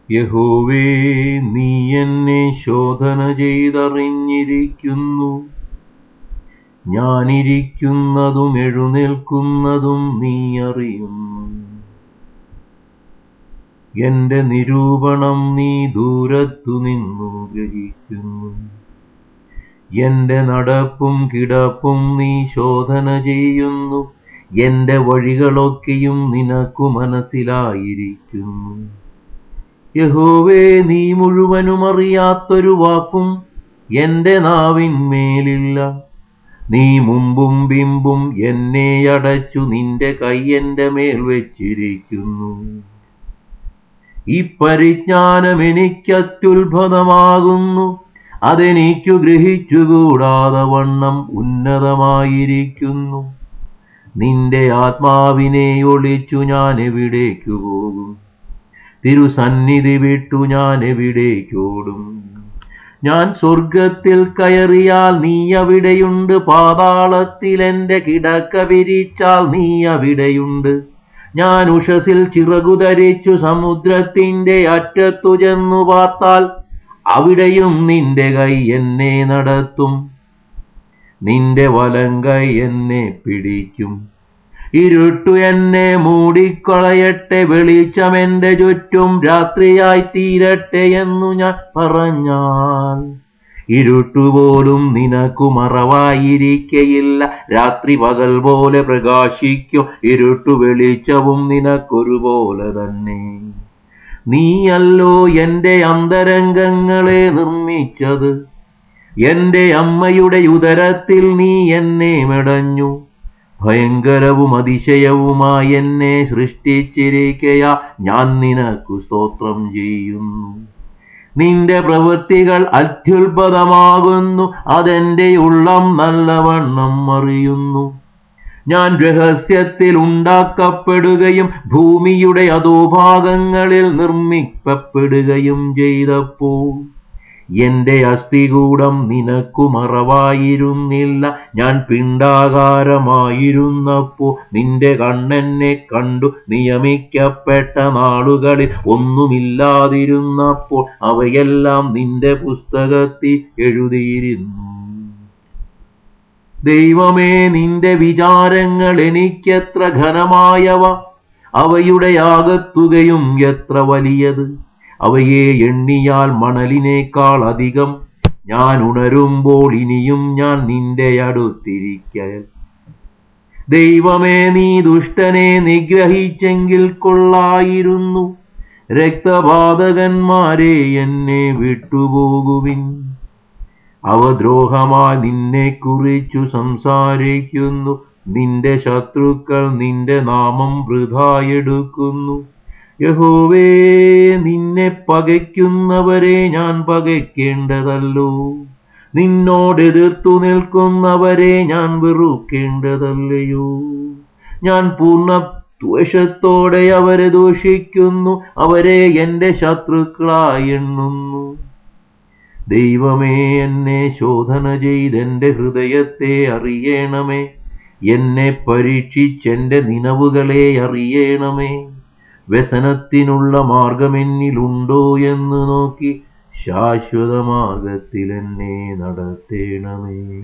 യഹോവേ, നീ എന്നെ ശോധന ചെയ്തറിഞ്ഞിരിക്കുന്നു. ഞാനിരിക്കുന്നതും എഴുന്നേൽക്കുന്നതും നീ അറിയുന്നു. എന്റെ നിരൂപണം നീ ദൂരത്തു നിന്നു ഗ്രഹിക്കുന്നു. എന്റെ നടപ്പും കിടപ്പും നീ ശോധന ചെയ്യുന്നു. എന്റെ വഴികളൊക്കെയും നിനക്കു മനസ്സിലായിരിക്കുന്നു. യഹോവേ, നീ മുഴുവനും അറിയാത്തൊരു വാക്കും എന്റെ നാവിന്മേലില്ല. നീ മുമ്പും പിമ്പും എന്നെ അടച്ചു നിന്റെ കൈ എന്റെ മേൽ വെച്ചിരിക്കുന്നു. ഈ പരിജ്ഞാനം എനിക്കത്യുത്ഭുതമാകുന്നു. അതെനിക്കു ഗ്രഹിച്ചുകൂടാതെ വണ്ണം ഉന്നതമായിരിക്കുന്നു. നിന്റെ ആത്മാവിനെ ഒളിച്ചു ഞാൻ എവിടേക്കു പോകും? തിരുസന്നിധി വിട്ടു ഞാൻ എവിടേക്കോടും? ഞാൻ സ്വർഗത്തിൽ കയറിയാൽ നീ അവിടെയുണ്ട്. പാതാളത്തിൽ എന്റെ കിടക്ക വിരിച്ചാൽ നീ അവിടെയുണ്ട്. ഞാൻ ഉഷസിൽ ചിറകു ധരിച്ചു സമുദ്രത്തിന്റെ അറ്റത്തു ചെന്നു പാർത്താൽ അവിടെയും നിന്റെ കൈ എന്നെ നടത്തും. നിന്റെ വലങ്കൈ എന്നെ പിടിക്കും. ഇരുട്ടു എന്നെ മൂടിക്കളയട്ടെ, വെളിച്ചം എന്റെ ചുറ്റും രാത്രിയായി തീരട്ടെ എന്നു ഞാൻ പറഞ്ഞാൽ ഇരുട്ടുപോലും നിനക്കു മറവായിരിക്കയില്ല. രാത്രി പകൽ പോലെ പ്രകാശിക്കും, ഇരുട്ടു വെളിച്ചവും നിനക്കൊരുപോലെ തന്നെ. നീയല്ലോ എന്റെ അന്തരംഗങ്ങളെ നിർമ്മിച്ചത്. എന്റെ അമ്മയുടെ ഉദരത്തിൽ നീ എന്നെ മെടഞ്ഞു. ഭയങ്കരവും അതിശയവുമായി എന്നെ സൃഷ്ടിച്ചിരിക്കയാ ഞാൻ നിനക്കു സ്തോത്രം ചെയ്യുന്നു. നിന്റെ പ്രവൃത്തികൾ അത്യുത്ഭുതമാകുന്നു. അതെന്റെ ഉള്ളം നല്ലവണ്ണം അറിയുന്നു. ഞാൻ രഹസ്യത്തിൽ ഉണ്ടാക്കപ്പെടുകയും ഭൂമിയുടെ അധോഭാഗങ്ങളിൽ നിർമ്മിക്കപ്പെടുകയും ചെയ്തപ്പോൾ എന്റെ അസ്ഥികൂടം നിനക്കു മറവായിരുന്നില്ല. ഞാൻ പിണ്ഡാകാരമായിരുന്നപ്പോൾ നിന്റെ കണ്ണെന്നെ കണ്ടു. നിയമിക്കപ്പെട്ട നാളുകളിൽ ഒന്നുമില്ലാതിരുന്നപ്പോൾ അവയെല്ലാം നിന്റെ പുസ്തകത്തിൽ എഴുതിയിരുന്നു. ദൈവമേ, നിന്റെ വിചാരങ്ങൾ എനിക്കെത്ര ഘനമായവ! അവയുടെ ആകത്തുകയും എത്ര വലിയത്! അവയെ എണ്ണിയാൽ മണലിനേക്കാൾ അധികം. ഞാൻ ഉണരുമ്പോൾ ഇനിയും ഞാൻ നിന്റെ അടുത്തിരിക്കൽ. ദൈവമേ, നീ ദുഷ്ടനെ നിഗ്രഹിച്ചെങ്കിൽ കൊള്ളായിരുന്നു. രക്തപാതകന്മാരെ എന്നെ വിട്ടുപോകുവിൻ. അവ ദ്രോഹമായി നിന്നെക്കുറിച്ചു സംസാരിക്കുന്നു. നിന്റെ ശത്രുക്കൾ നിന്റെ നാമം വൃഥായെടുക്കുന്നു. യഹോവേ, നിന്നെ പകയ്ക്കുന്നവരെ ഞാൻ പകയ്ക്കേണ്ടതല്ലോ. നിന്നോടെതിർത്തു നിൽക്കുന്നവരെ ഞാൻ വെറുക്കേണ്ടതല്ലയോ? ഞാൻ പൂർണ്ണ ദ്വേഷത്തോടെ അവരെ ദൂഷിക്കുന്നു. അവരെ എന്റെ ശത്രുക്കളായി എണ്ണുന്നു. ദൈവമേ, എന്നെ ശോധന ചെയ്തെന്റെ ഹൃദയത്തെ അറിയണമേ. എന്നെ പരീക്ഷിച്ചെന്റെ നിനവുകളെ അറിയണമേ. വ്യസനത്തിനുള്ള മാർഗമെന്നിലുണ്ടോ എന്ന് നോക്കി ശാശ്വത മാർഗത്തിൽ എന്നെ നടത്തേണമേ.